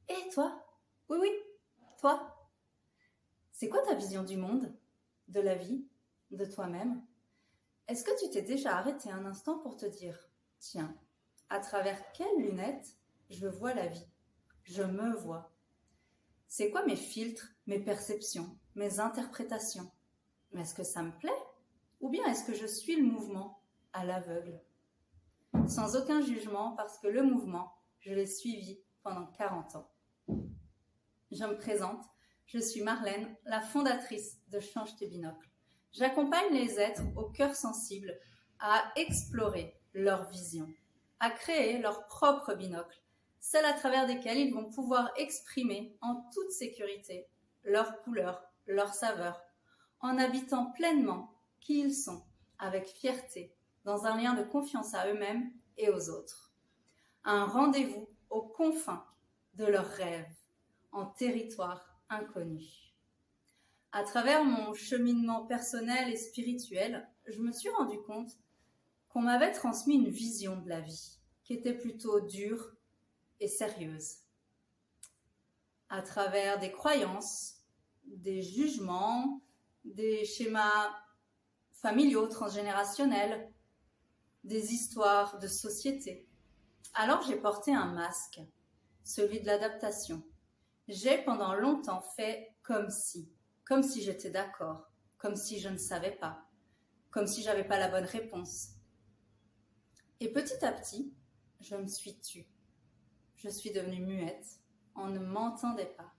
Et toi? Oui, oui, toi. C'est quoi ta vision du monde, de la vie, de toi-même? Est-ce que tu t'es déjà arrêté un instant pour te dire, tiens, à travers quelles lunettes je vois la vie? Je me vois. C'est quoi mes filtres, mes perceptions, mes interprétations? Mais est-ce que ça me plaît? Ou bien est-ce que je suis le mouvement à l'aveugle? Sans aucun jugement parce que le mouvement, je l'ai suivi pendant 40 ans. Je me présente, je suis Marlène, la fondatrice de Change tes binocles. J'accompagne les êtres au cœur sensible à explorer leur vision, à créer leur propre binocle, celle à travers desquelles ils vont pouvoir exprimer en toute sécurité leurs couleurs, leurs saveurs, en habitant pleinement qui ils sont, avec fierté, dans un lien de confiance à eux-mêmes et aux autres. Un rendez-vous aux confins de leurs rêves, en territoire inconnu. À travers mon cheminement personnel et spirituel, je me suis rendu compte qu'on m'avait transmis une vision de la vie qui était plutôt dure et sérieuse. À travers des croyances, des jugements, des schémas familiaux, transgénérationnels, des histoires de société. Alors j'ai porté un masque, celui de l'adaptation. J'ai pendant longtemps fait comme si j'étais d'accord, comme si je ne savais pas, comme si j'avais pas la bonne réponse. Et petit à petit, je me suis tue. Je suis devenue muette, on ne m'entendait pas.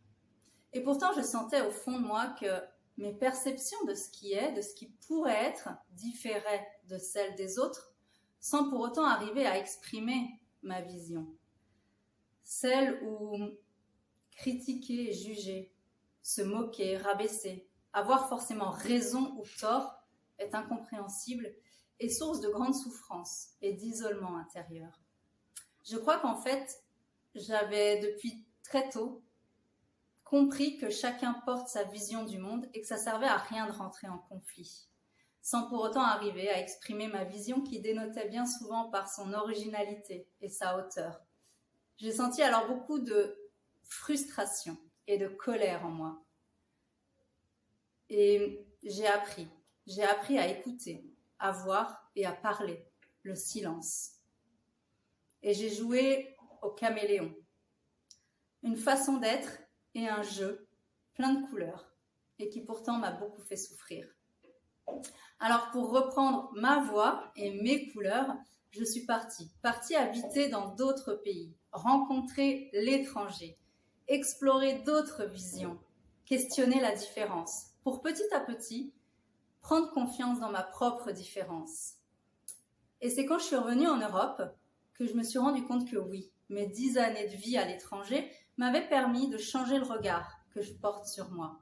Et pourtant, je sentais au fond de moi que mes perceptions de ce qui est, de ce qui pourrait être, différaient de celles des autres, sans pour autant arriver à exprimer ma vision. Celle où critiquer, juger, se moquer, rabaisser, avoir forcément raison ou tort est incompréhensible et source de grande souffrance et d'isolement intérieur. Je crois qu'en fait, j'avais depuis très tôt compris que chacun porte sa vision du monde et que ça servait à rien de rentrer en conflit, sans pour autant arriver à exprimer ma vision qui dénotait bien souvent par son originalité et sa hauteur. J'ai senti alors beaucoup de frustration et de colère en moi. Et j'ai appris à écouter, à voir et à parler, le silence. Et j'ai joué au caméléon, une façon d'être et un jeu plein de couleurs et qui pourtant m'a beaucoup fait souffrir. Alors pour reprendre ma voix et mes couleurs, je suis partie habiter dans d'autres pays, rencontrer l'étranger, explorer d'autres visions, questionner la différence, pour petit à petit prendre confiance dans ma propre différence. Et c'est quand je suis revenue en Europe que je me suis rendu compte que oui, mes 10 années de vie à l'étranger m'avaient permis de changer le regard que je porte sur moi.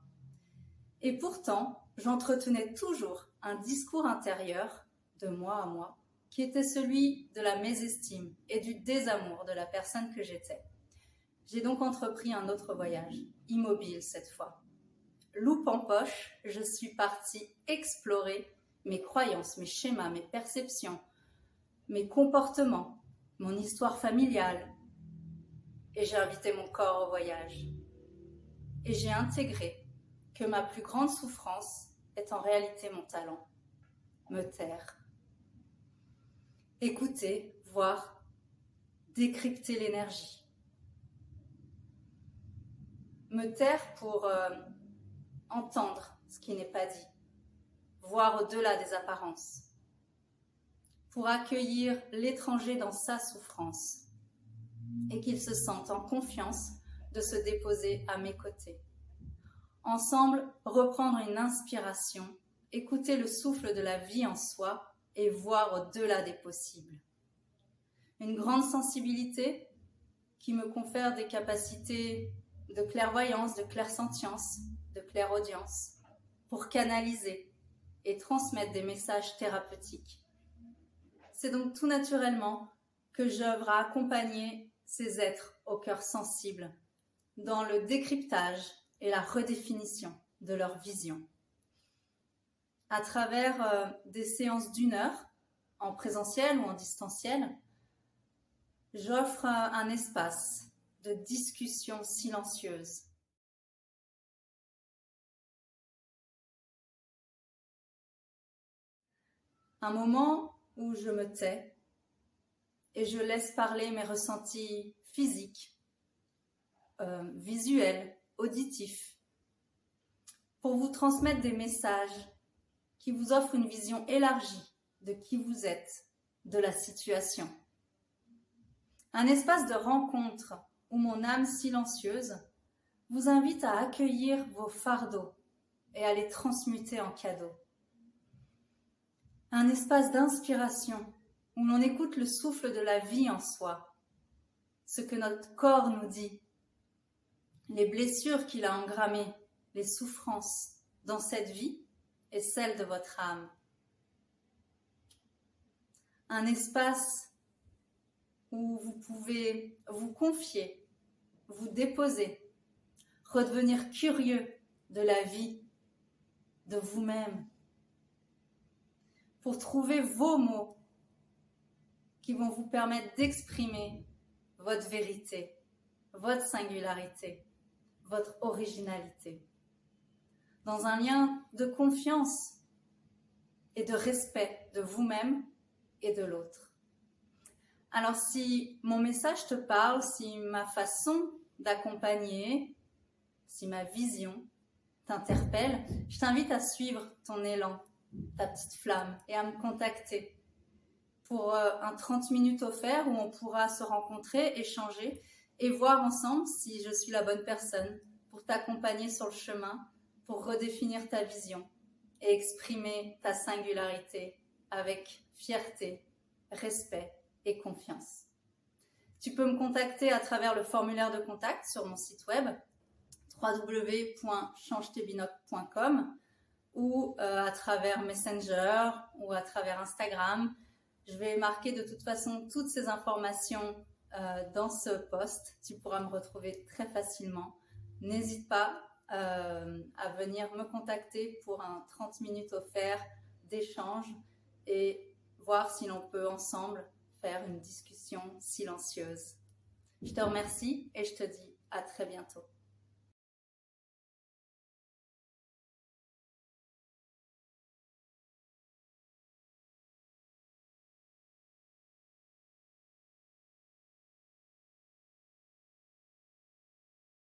Et pourtant, j'entretenais toujours un discours intérieur, de moi à moi, qui était celui de la mésestime et du désamour de la personne que j'étais. J'ai donc entrepris un autre voyage, immobile cette fois. Loupe en poche, je suis partie explorer mes croyances, mes schémas, mes perceptions, mes comportements, mon histoire familiale. Et j'ai invité mon corps au voyage. Et j'ai intégré que ma plus grande souffrance est en réalité mon talent. Me taire. Écouter, voir, décrypter l'énergie. Me taire pour entendre ce qui n'est pas dit, voir au-delà des apparences, pour accueillir l'étranger dans sa souffrance et qu'il se sente en confiance de se déposer à mes côtés. Ensemble, reprendre une inspiration, écouter le souffle de la vie en soi et voir au-delà des possibles. Une grande sensibilité qui me confère des capacités de clairvoyance, de clairsentience, de clairaudience, pour canaliser et transmettre des messages thérapeutiques. C'est donc tout naturellement que j'œuvre à accompagner ces êtres au cœur sensible dans le décryptage et la redéfinition de leur vision. À travers des séances d'1 heure, en présentiel ou en distanciel, j'offre un espace de discussion silencieuse. Un moment où je me tais et je laisse parler mes ressentis physiques, visuels, auditifs, pour vous transmettre des messages qui vous offrent une vision élargie de qui vous êtes, de la situation. Un espace de rencontre où mon âme silencieuse vous invite à accueillir vos fardeaux et à les transmuter en cadeaux. Un espace d'inspiration où l'on écoute le souffle de la vie en soi, ce que notre corps nous dit, les blessures qu'il a engrammées, les souffrances dans cette vie et celle de votre âme. Un espace où vous pouvez vous confier, vous déposer, redevenir curieux de la vie, de vous-même, pour trouver vos mots qui vont vous permettre d'exprimer votre vérité, votre singularité, votre originalité, dans un lien de confiance et de respect de vous-même et de l'autre. Alors si mon message te parle, si ma façon d'accompagner, si ma vision t'interpelle, je t'invite à suivre ton élan, ta petite flamme et à me contacter pour un 30 minutes offert où on pourra se rencontrer, échanger et voir ensemble si je suis la bonne personne pour t'accompagner sur le chemin, pour redéfinir ta vision et exprimer ta singularité avec fierté, respect et confiance. Tu peux me contacter à travers le formulaire de contact sur mon site web www.changetebinocs.com ou à travers Messenger ou à travers Instagram. Je vais marquer de toute façon toutes ces informations dans ce post. Tu pourras me retrouver très facilement. N'hésite pas à venir me contacter pour un 30 minutes offert d'échange et voir si l'on peut ensemble faire une discussion silencieuse. Je te remercie et je te dis à très bientôt.